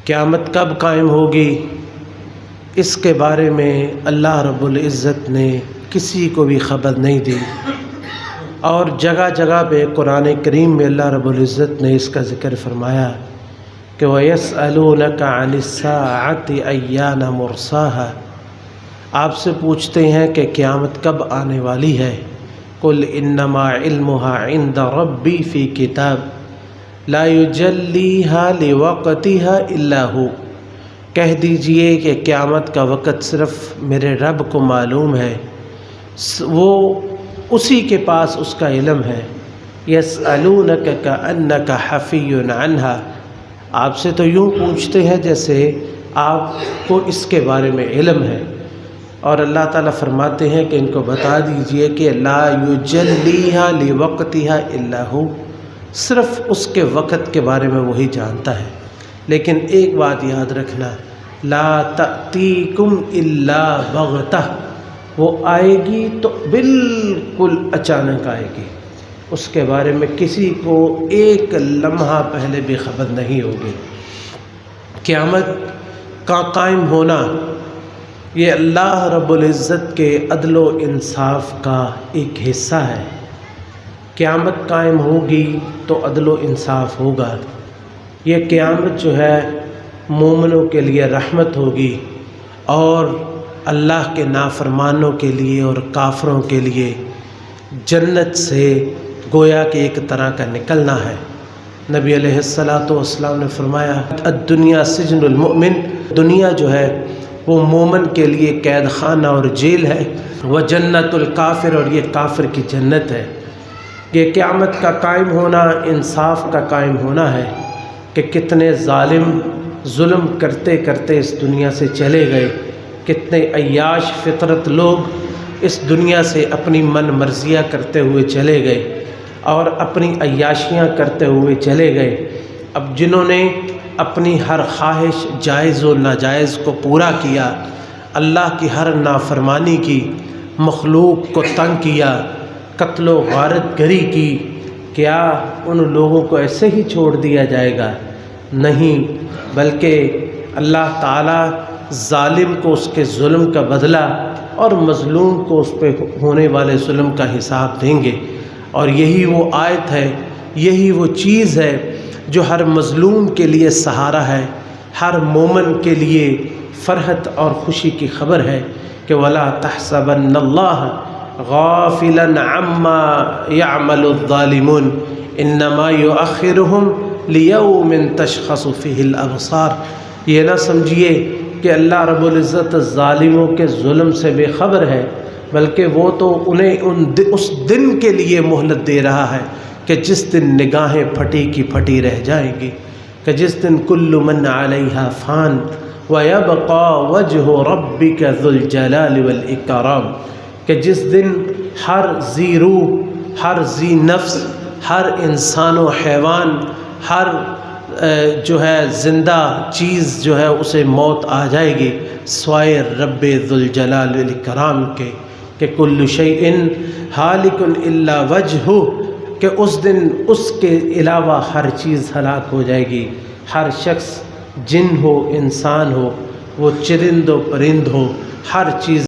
قیامت کب قائم ہوگی اس کے بارے میں اللہ رب العزت نے کسی کو بھی خبر نہیں دی، اور جگہ جگہ پہ قرآن کریم میں اللہ رب العزت نے اس کا ذکر فرمایا کہ وَيَسْأَلُونَكَ عَنِ السَّاعَةِ أَيَّانَ مُرْسَاهَا، آپ سے پوچھتے ہیں کہ قیامت کب آنے والی ہے۔ قُلْ إِنَّمَا عِلْمُهَا عِنْدَ رَبِّي فِي كِتَابٍ لَا يُجَلِّيهَا لِوَقْتِهَا إِلَّا هُوَ، کہہ دیجئے کہ قیامت کا وقت صرف میرے رب کو معلوم ہے، وہ اسی کے پاس اس کا علم ہے۔ يَسْأَلُونَكَ كَأَنَّكَ حَفِيٌّ عَنْهَا، آپ سے تو یوں پوچھتے ہیں جیسے آپ کو اس کے بارے میں علم ہے، اور اللہ تعالیٰ فرماتے ہیں کہ ان کو بتا دیجئے کہ لا یجلیہا لوقتہا الا ہو، صرف اس کے وقت کے بارے میں وہی جانتا ہے۔ لیکن ایک بات یاد رکھنا، لا تأتیکم الا بغتہ، وہ آئے گی تو بالکل اچانک آئے گی، اس کے بارے میں کسی کو ایک لمحہ پہلے بھی خبر نہیں ہوگی۔ قیامت کا قائم ہونا یہ اللہ رب العزت کے عدل و انصاف کا ایک حصہ ہے۔ قیامت قائم ہوگی تو عدل و انصاف ہوگا۔ یہ قیامت جو ہے مومنوں کے لیے رحمت ہوگی، اور اللہ کے نافرمانوں کے لیے اور کافروں کے لیے جنت سے گویا کہ ایک طرح کا نکلنا ہے۔ نبی علیہ السلام نے فرمایا الدنیا سجن المؤمن، دنیا جو ہے وہ مومن کے لیے قید خانہ اور جیل ہے، وہ جنت الکافر، اور یہ کافر کی جنت ہے۔ یہ قیامت کا قائم ہونا انصاف کا قائم ہونا ہے کہ کتنے ظالم ظلم کرتے کرتے اس دنیا سے چلے گئے، کتنے عیاش فطرت لوگ اس دنیا سے اپنی من مرضیاں کرتے ہوئے چلے گئے اور اپنی عیاشیاں کرتے ہوئے چلے گئے۔ اب جنہوں نے اپنی ہر خواہش جائز و ناجائز کو پورا کیا، اللہ کی ہر نافرمانی کی، مخلوق کو تنگ کیا، قتل و غارت گری کی، کیا ان لوگوں کو ایسے ہی چھوڑ دیا جائے گا؟ نہیں، بلکہ اللہ تعالیٰ ظالم کو اس کے ظلم کا بدلہ اور مظلوم کو اس پہ ہونے والے ظلم کا حساب دیں گے۔ اور یہی وہ آیت ہے، یہی وہ چیز ہے جو ہر مظلوم کے لیے سہارا ہے، ہر مومن کے لیے فرحت اور خوشی کی خبر ہے کہ وَلَا تَحْسَبَنَّ اللَّهَ غَافِلًا عَمَّا يَعْمَلُ الظَّالِمُونَ إِنَّمَا يُؤَخِّرُهُمْ لِيَوْمٍ تَشْخَصُ فِيهِ الْأَبْصَارُ، یہ نہ سمجھیے کہ اللہ رب العزت ظالموں کے ظلم سے بے خبر ہے، بلکہ وہ تو انہیں اس دن کے لیے مہلت دے رہا ہے کہ جس دن نگاہیں پھٹی کی پھٹی رہ جائیں گی، کہ جس دن کل من علیہا فان وَيَبْقَى وَجْهُ رَبِّكَ ذُو الْجَلَالِ وَالْإِكْرَامِ، کہ جس دن ہر ذی روح، ہر ذی نفس، ہر انسان و حیوان، ہر جو ہے زندہ چیز جو ہے اسے موت آ جائے گی، سوائے رب ذو الجلال والاکرام کے، کہ کل شیء ہالک الا وجہہ، کہ اس دن اس کے علاوہ ہر چیز ہلاک ہو جائے گی، ہر شخص، جن ہو انسان ہو، وہ چرند و پرند ہو، ہر چیز